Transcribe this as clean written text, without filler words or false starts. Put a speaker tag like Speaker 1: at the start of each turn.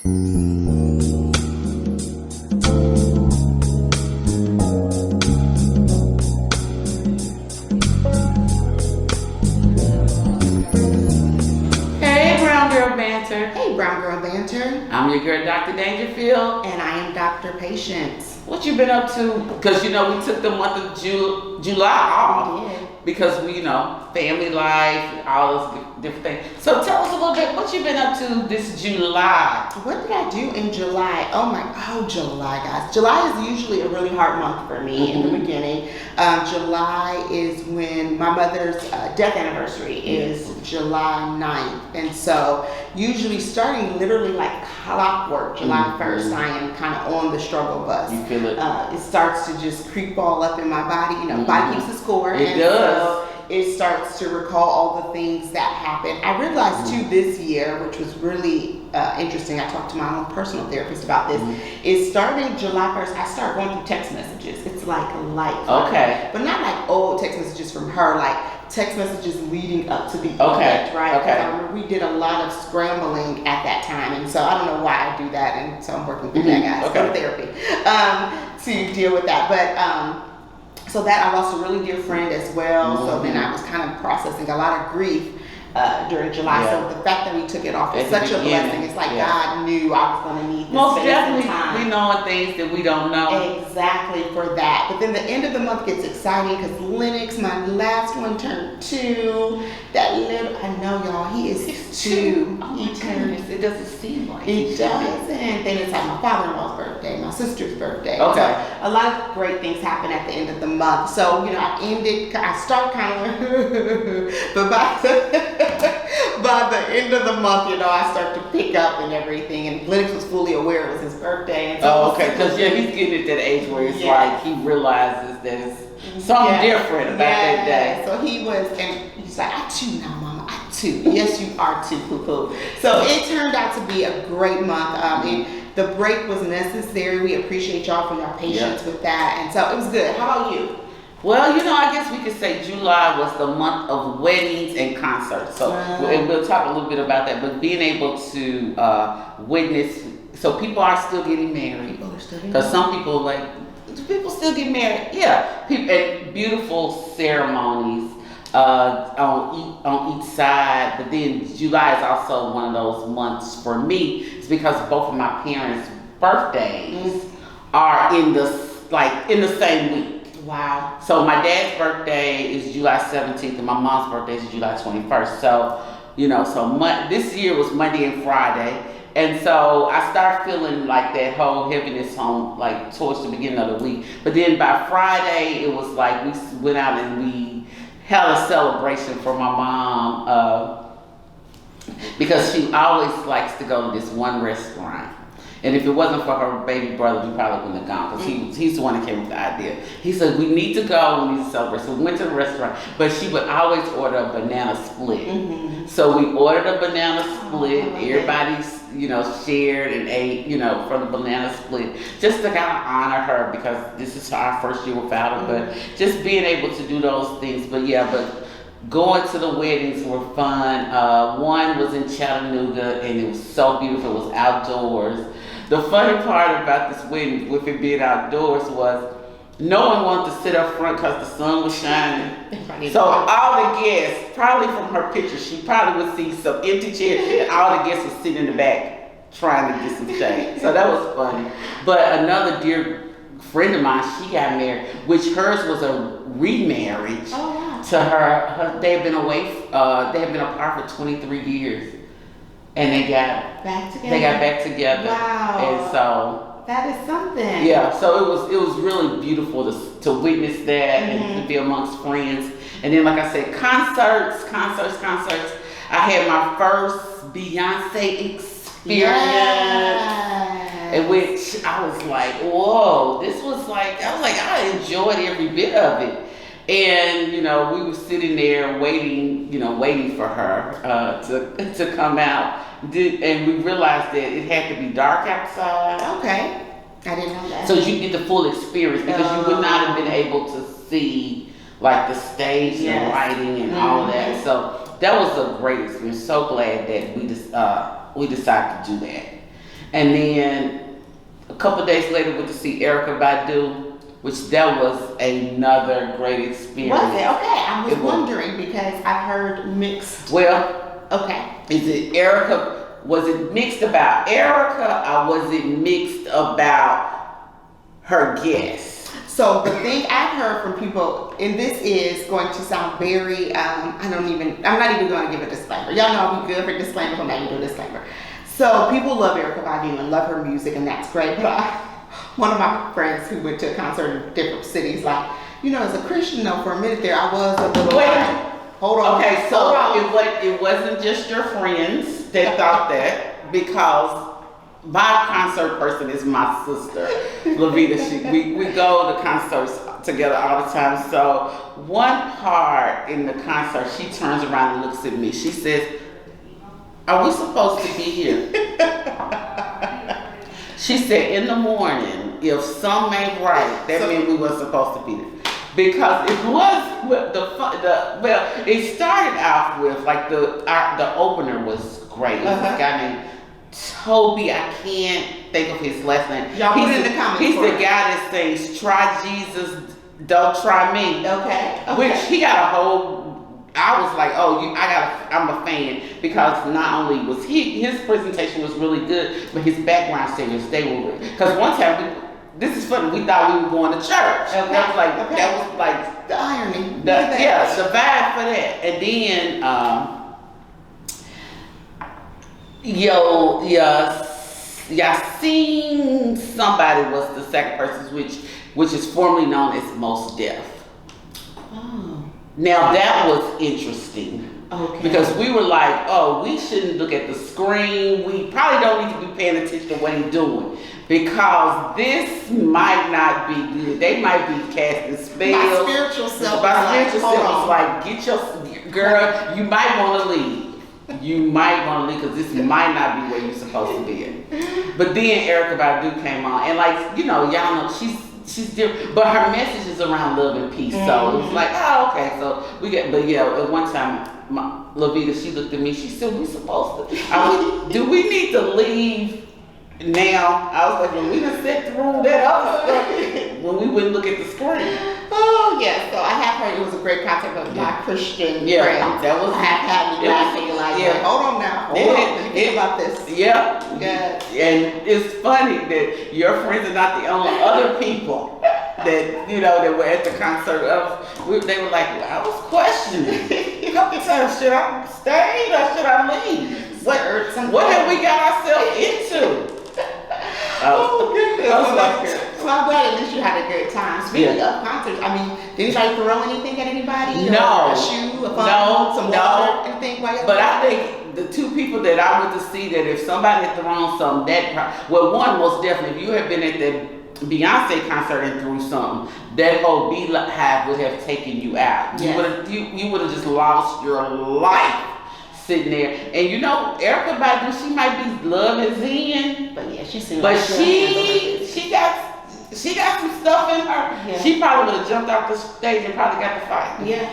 Speaker 1: Hey, Brown Girl Banter.
Speaker 2: I'm your girl, Dr. Dangerfield.
Speaker 1: And I am Dr. Patience.
Speaker 2: What you been up to? Because, we took the month of July off.
Speaker 1: We did.
Speaker 2: Because we, family life, all those different things. So tell us a little bit, what you been up to this July?
Speaker 1: What did I do in July? July, guys. July is usually a really hard month for me in the beginning. July is when my mother's death anniversary is July 9th. And so usually starting literally like clockwork, July 1st, I am kind of on the struggle bus.
Speaker 2: You feel it?
Speaker 1: It starts to just creep all up in my body. Body keeps the score.
Speaker 2: It does.
Speaker 1: So it starts to recall all the things that happened. I realized too this year, which was really interesting. I talked to my own personal therapist about this. Is starting July 1st, I started going through text messages. It's like life.
Speaker 2: Okay.
Speaker 1: But not like old text messages from her, like text messages leading up to the event, right?
Speaker 2: Okay.
Speaker 1: I remember we did a lot of scrambling at that time, and so I don't know why I do that, and so I'm working through that, guys.
Speaker 2: Okay.
Speaker 1: Go to therapy to deal with that, but. So that I lost a really dear friend as well. So then I was kind of processing a lot of grief during July.
Speaker 2: Yeah.
Speaker 1: So the fact that we took it off is
Speaker 2: At the
Speaker 1: such a
Speaker 2: beginning,
Speaker 1: blessing. It's like God
Speaker 2: yeah.
Speaker 1: knew I was going to need this
Speaker 2: Most
Speaker 1: space and
Speaker 2: definitely,
Speaker 1: time.
Speaker 2: we knowing things that we don't know.
Speaker 1: Exactly for that. But then the end of the month gets exciting because Lennox, my last one, turned 2. That little, I know y'all, he is 2.
Speaker 2: Oh
Speaker 1: He
Speaker 2: my
Speaker 1: turned.
Speaker 2: goodness, it doesn't seem like
Speaker 1: It doesn't. Then it's like my father-in-law's birthday, my sister's birthday.
Speaker 2: Okay.
Speaker 1: So a lot of great things happen at the end of the month. So, I start kind of, but by the end of the month, I start to pick up and everything. And Lennox was fully aware it was his birthday. And so
Speaker 2: okay, because he's getting at that age where it's like he realizes that it's something different about that day.
Speaker 1: So he was, and he's like, I too now, Mama, I too. Yes, you are too, poo-poo. So it turned out to be a great month. And the break was necessary. We appreciate y'all for your patience with that. And so it was good. How about you?
Speaker 2: Well, I guess we could say July was the month of weddings and concerts. So and we'll talk a little bit about that. But being able to witness, so people are still getting married.
Speaker 1: People are still getting married.
Speaker 2: Because some people do people still get married? Yeah. And beautiful ceremonies on each side. But then July is also one of those months for me. It's because both of my parents' birthdays are in the same week.
Speaker 1: Wow.
Speaker 2: So my dad's birthday is July 17th and my mom's birthday is July 21st. So, this year was Monday and Friday. And so I started feeling like that whole heaviness on towards the beginning of the week. But then by Friday, it was like we went out and we had a celebration for my mom because she always likes to go to this one restaurant. And if it wasn't for her baby brother, we probably wouldn't have gone because he's the one that came with the idea. He said, we need to go, we need to celebrate. So we went to the restaurant, but she would always order a banana split. So we ordered a banana split. Everybody, shared and ate, from the banana split just to kind of honor her because this is our first year without her. But just being able to do those things. But going to the weddings were fun. One was in Chattanooga and it was so beautiful. It was outdoors. The funny part about this wedding, with it being outdoors, was no one wanted to sit up front because the sun was shining. So all the guests, probably from her picture, she probably would see some empty chairs and all the guests were sitting in the back trying to get some shade. So that was funny. But another dear friend of mine, she got married, which hers was a remarriage to her. They had been away, they had been apart for 23 years. And they got back together.
Speaker 1: Wow.
Speaker 2: And so
Speaker 1: that is something.
Speaker 2: Yeah, so it was really beautiful to witness that and to be amongst friends. And then, like I said, concerts. I had my first Beyonce experience, in which I was like, whoa, I enjoyed every bit of it. And, we were sitting there waiting for her to come out. And we realized that it had to be dark outside.
Speaker 1: Okay. I didn't know that.
Speaker 2: So you get the full experience because you would not have been able to see the stage and lighting and all of that. So that was a great experience. So glad that we decided to do that. And then a couple days later, went to see Erykah Badu, which that was another great experience.
Speaker 1: Was it? Okay, I was
Speaker 2: It was.
Speaker 1: wondering because I've heard mixed.
Speaker 2: Well,
Speaker 1: Okay.
Speaker 2: is it Erykah? Was it mixed about Erykah, or was it mixed about her guests?
Speaker 1: So the thing I've heard from people, and this is going to sound very, I'm not even going to give a disclaimer. Y'all know I'm good for disclaimers, I'm not even doing a disclaimer. So people love Erykah Badu and love her music, and that's great. But one of my friends who went to a concert in different cities, like, as a Christian though, for a minute there, I was a little like, hold on.
Speaker 2: Okay, so
Speaker 1: hold on.
Speaker 2: it wasn't just your friends that thought that, because my concert person is my sister, Lavita. We go to concerts together all the time. So one part in the concert, she turns around and looks at me. She says, "Are we supposed to be here?" She said, "In the morning, if some ain't right, that means we were supposed to be there." Because it was it started off with like the opener was great. It was a guy named Toby, I can't think of his last name.
Speaker 1: Y'all put it in the comments.
Speaker 2: He's the guy that sings "Try Jesus, Don't Try Me."
Speaker 1: Okay.
Speaker 2: Which he got a whole. I was like, oh, I'm a fan, because not only was his presentation was really good, but his background singers, they were. Because one time this is funny. We thought we were going to church.
Speaker 1: Okay.
Speaker 2: That was like
Speaker 1: the irony.
Speaker 2: the vibe for that. And then Yassine somebody was the second person, which is formerly known as Mos Def.
Speaker 1: Oh.
Speaker 2: Now that was interesting.
Speaker 1: Okay.
Speaker 2: Because we were like, oh, we shouldn't look at the screen. We probably don't need to be paying attention to what he's doing, because this might not be good. They might be casting spells.
Speaker 1: My spiritual self
Speaker 2: was like, get your girl. You might want to leave. You might want to leave, because this might not be where you're supposed to be at. But then Erykah Badu came on, and y'all know she's different, but her message is around love and peace. So it was like, oh, okay. So at one time, Lavita, she looked at me. She said, "We supposed to? Do we need to leave now?" I was like, "Well, we done sat through that other stuff when we wouldn't look at the screen."
Speaker 1: Oh yeah. So I have heard it was a great concert, but my Christian friends,
Speaker 2: that was.
Speaker 1: I have had me laughing like, hold on now, hold on. Let me think about this.
Speaker 2: Yeah.
Speaker 1: Yes.
Speaker 2: And it's funny that your friends are not the only other people that that were at the concert. They were like, well, I was questioning. A couple times, should I stay or should I leave? What have we got ourselves into?
Speaker 1: Oh goodness.
Speaker 2: I was like,
Speaker 1: so I'm glad at least you had a good time. Speaking of concerts, I mean, did anybody throw anything at anybody?
Speaker 2: No.
Speaker 1: Or a shoe, a phone, some water, anything?
Speaker 2: But I think the two people that I went to see, that if somebody had thrown something, one most definitely, if you had been at the Beyonce concert and threw something, that whole beehive would have taken you out.
Speaker 1: Yes.
Speaker 2: You would have just lost your life sitting there. And Erykah Badu, she might be love and zen,
Speaker 1: but yeah, she seemed
Speaker 2: but
Speaker 1: like
Speaker 2: she got some stuff in her.
Speaker 1: Yeah.
Speaker 2: She probably would have jumped off the stage and probably got the fight.
Speaker 1: Yeah.